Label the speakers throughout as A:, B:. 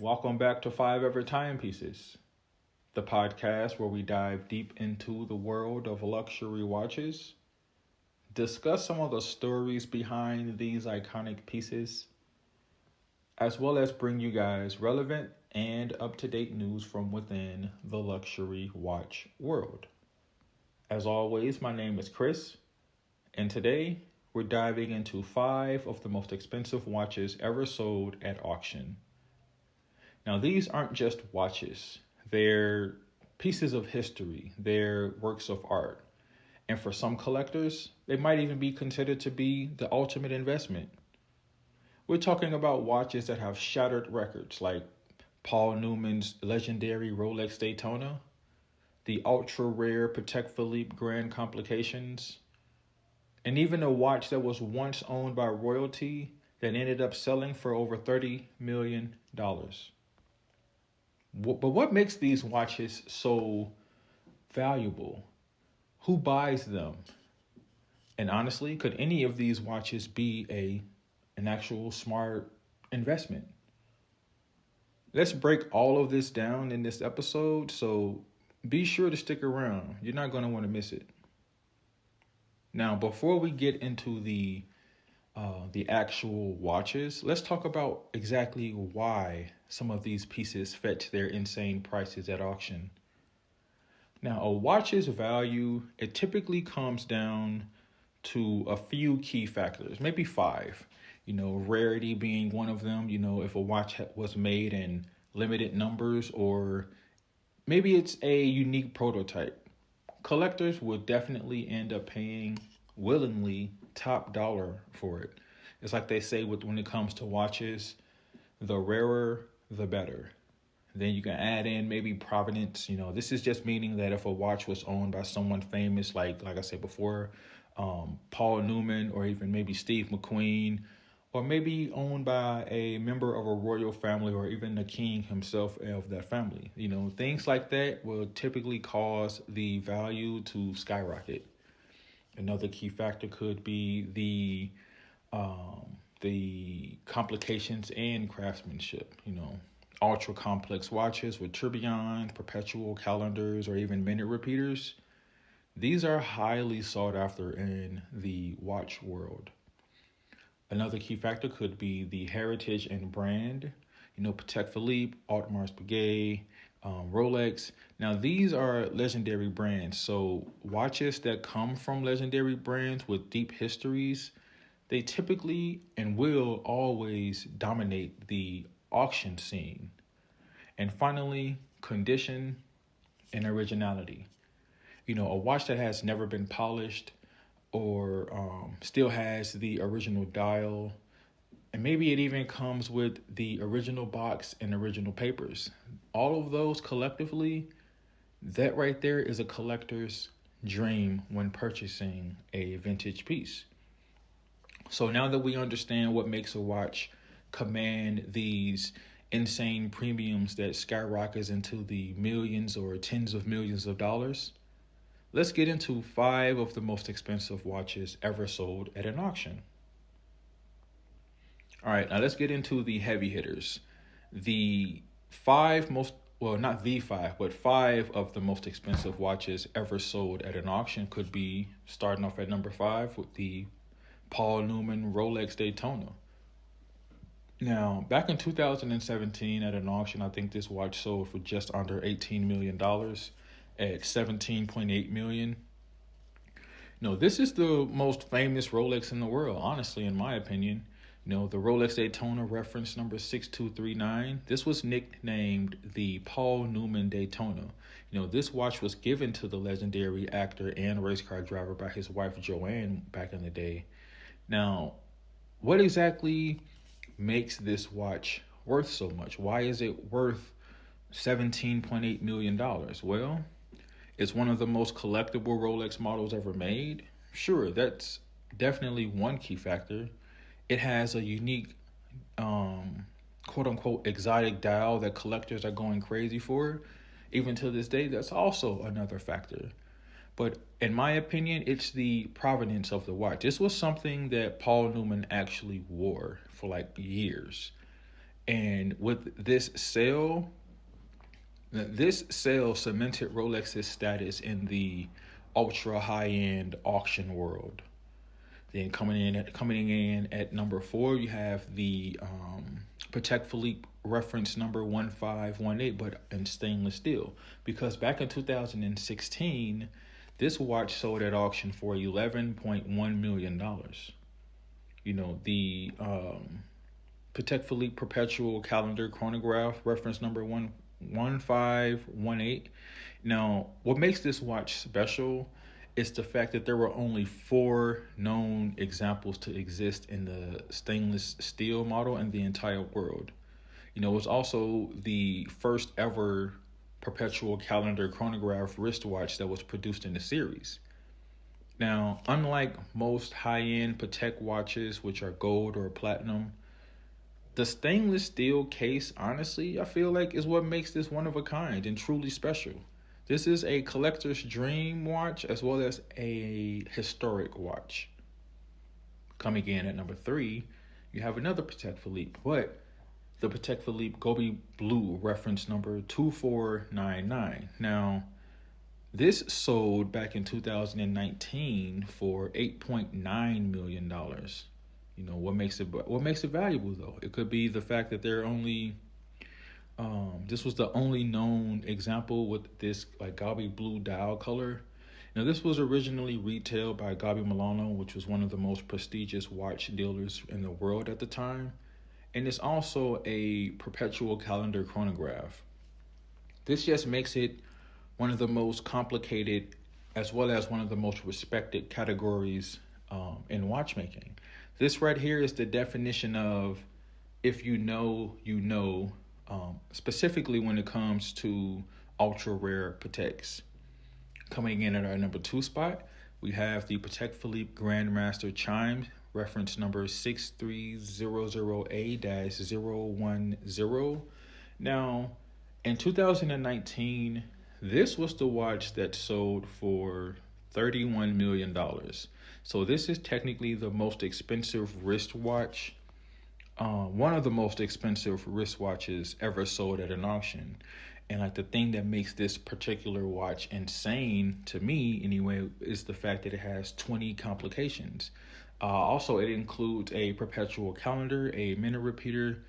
A: Welcome back to Five Ever Timepieces, the podcast where we dive deep into the world of luxury watches, discuss some of the stories behind these iconic pieces, as well as bring you guys relevant and up to date news from within the luxury watch world. As always, my name is Chris, and today we're diving into five of the most expensive watches ever sold at auction. Now, these aren't just watches, they're pieces of history, they're works of art. And for some collectors, they might even be considered to be the ultimate investment. We're talking about watches that have shattered records like Paul Newman's legendary Rolex Daytona, the ultra rare Patek Philippe Grand Complications, and even a watch that was once owned by royalty that ended up selling for over $30 million. But what makes these watches so valuable? Who buys them? And honestly, could any of these watches be an actual smart investment? Let's break all of this down in this episode, so be sure to stick around. You're not going to want to miss it. Now, before we get into the actual watches, let's talk about exactly why some of these pieces fetch their insane prices at auction. Now, a watch's value, it typically comes down to a few key factors, maybe five. Rarity being one of them. If a watch was made in limited numbers, or maybe it's a unique prototype. Collectors would definitely end up paying willingly top dollar for it. It's like they say when it comes to watches, the rarer, the better. Then you can add in maybe provenance. This is just meaning that if a watch was owned by someone famous, like I said before, Paul Newman, or even maybe Steve McQueen, or maybe owned by a member of a royal family, or even the king himself of that family. Things like that will typically cause the value to skyrocket. Another key factor could be the complications in craftsmanship. Ultra complex watches with tourbillons, perpetual calendars, or even minute repeaters. These are highly sought after in the watch world. Another key factor could be the heritage and brand. Patek Philippe, Audemars Piguet, Rolex. Now, these are legendary brands. So watches that come from legendary brands with deep histories, they typically and will always dominate the auction scene. And finally, condition and originality. A watch that has never been polished, or still has the original dial, and maybe it even comes with the original box and original papers. All of those collectively, that right there is a collector's dream when purchasing a vintage piece. So now that we understand what makes a watch command these insane premiums that skyrockets into the millions or tens of millions of dollars, let's get into five of the most expensive watches ever sold at an auction. All right, now let's get into the heavy hitters. The five most, well, not the five, but five of the most expensive watches ever sold at an auction could be, starting off at number five with the Paul Newman Rolex Daytona. Now, back in 2017 at an auction, I think this watch sold for just under $18 million at $17.8 million. No, this is the most famous Rolex in the world, honestly, in my opinion. The Rolex Daytona reference number 6239. This was nicknamed the Paul Newman Daytona. This watch was given to the legendary actor and race car driver by his wife Joanne back in the day. Now, what exactly makes this watch worth so much? Why is it worth $17.8 million? Well, it's one of the most collectible Rolex models ever made. Sure, that's definitely one key factor. It has a unique, quote unquote, exotic dial that collectors are going crazy for. Even to this day, that's also another factor. But in my opinion, it's the provenance of the watch. This was something that Paul Newman actually wore for like years. And with this sale cemented Rolex's status in the ultra high end auction world. Then coming in at number 4, you have the Patek Philippe reference number 1518, but in stainless steel. Because back in 2016, this watch sold at auction for $11.1 million. You know, the Patek Philippe Perpetual Calendar Chronograph, reference number 1518. Now, what makes this watch special is the fact that there were only 4 known examples to exist in the stainless steel model in the entire world. You know, it was also the first ever perpetual calendar chronograph wristwatch that was produced in the series. Now, unlike most high-end Patek watches, which are gold or platinum, the stainless steel case, honestly, I feel like is what makes this one of a kind and truly special. This is a collector's dream watch as well as a historic watch. Coming in at number 3, you have another Patek Philippe, but the Patek Philippe Gobi Blue, reference number 2499. Now, this sold back in 2019 for $8.9 million. You know, what makes it valuable though? It could be the fact that they're only this was the only known example with this like Gobi blue dial color. Now, this was originally retailed by Gabi Milano, which was one of the most prestigious watch dealers in the world at the time. And it's also a perpetual calendar chronograph. This just makes it one of the most complicated as well as one of the most respected categories in watchmaking. This right here is the definition of if you know, you know, specifically when it comes to ultra rare Pateks. Coming in at our number 2 spot, we have the Patek Philippe Grandmaster Chime, reference number 6300A-010. Now, in 2019, this was the watch that sold for $31 million. So this is technically the most expensive wristwatch, one of the most expensive wristwatches ever sold at an auction. And like the thing that makes this particular watch insane, to me anyway, is the fact that it has 20 complications. Also, it includes a perpetual calendar, a minute repeater,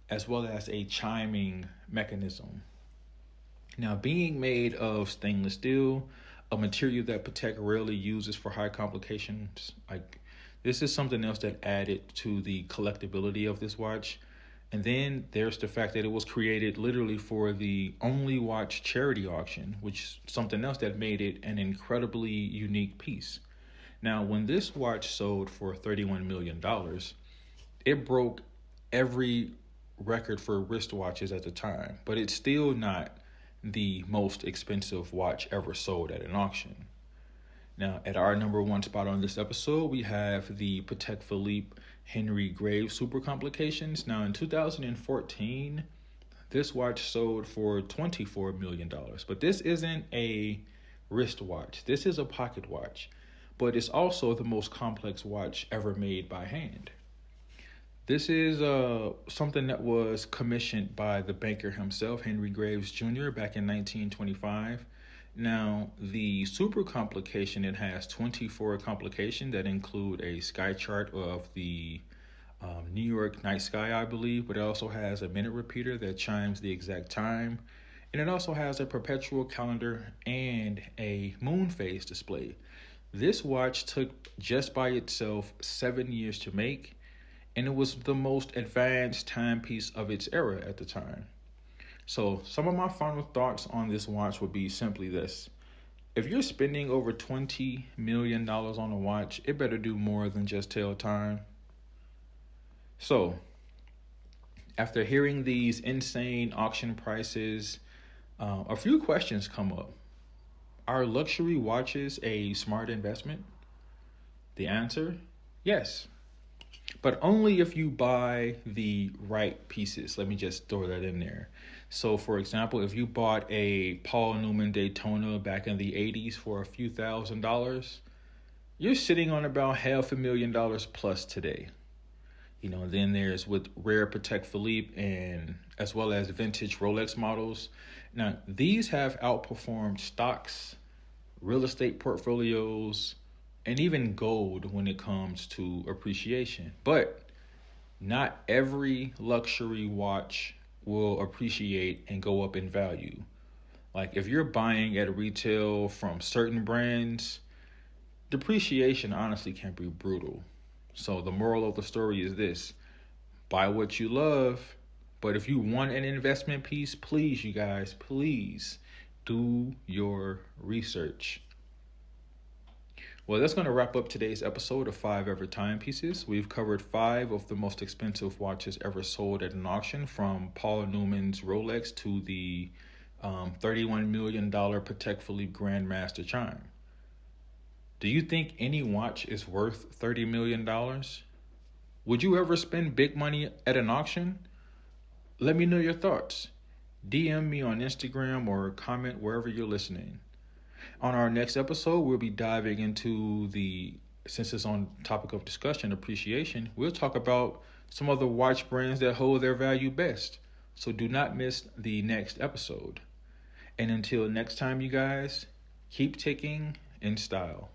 A: as well as a chiming mechanism. Now, being made of stainless steel, a material that Patek rarely uses for high complications, like this is something else that added to the collectability of this watch. And then there's the fact that it was created literally for the Only Watch charity auction, which is something else that made it an incredibly unique piece. Now, when this watch sold for $31 million, it broke every record for wristwatches at the time, but it's still not the most expensive watch ever sold at an auction. Now, at our number 1 spot on this episode, we have the Patek Philippe Henry Grave Super Complications. Now, in 2014, this watch sold for $24 million. But this isn't a wristwatch. This is a pocket watch. But it's also the most complex watch ever made by hand. This is something that was commissioned by the banker himself, Henry Graves Jr., back in 1925. Now, the super complication, it has 24 complications that include a sky chart of the New York night sky, I believe, but it also has a minute repeater that chimes the exact time. And it also has a perpetual calendar and a moon phase display. This watch took just by itself 7 years to make, and it was the most advanced timepiece of its era at the time. So some of my final thoughts on this watch would be simply this. If you're spending over $20 million on a watch, it better do more than just tell time. So, after hearing these insane auction prices, a few questions come up. Are luxury watches a smart investment? The answer, yes. But only if you buy the right pieces. Let me just throw that in there. So, for example, if you bought a Paul Newman Daytona back in the 80s for a few $1,000s, you're sitting on about $500,000 plus today. Then there's with rare Patek Philippe and as well as vintage Rolex models. Now, these have outperformed stocks, real estate portfolios, and even gold when it comes to appreciation. But not every luxury watch will appreciate and go up in value. Like if you're buying at retail from certain brands, depreciation honestly can be brutal. So the moral of the story is this: buy what you love, but if you want an investment piece, please, you guys, please do your research. Well, that's going to wrap up today's episode of 5 Ever Timepieces. We've covered 5 of the most expensive watches ever sold at an auction, from Paul Newman's Rolex to the $31 million Patek Philippe Grandmaster Chime. Do you think any watch is worth $30 million? Would you ever spend big money at an auction? Let me know your thoughts. DM me on Instagram or comment wherever you're listening. On our next episode, we'll be diving into since it's on topic of discussion, appreciation, we'll talk about some of the watch brands that hold their value best. So do not miss the next episode. And until next time, you guys, keep ticking in style.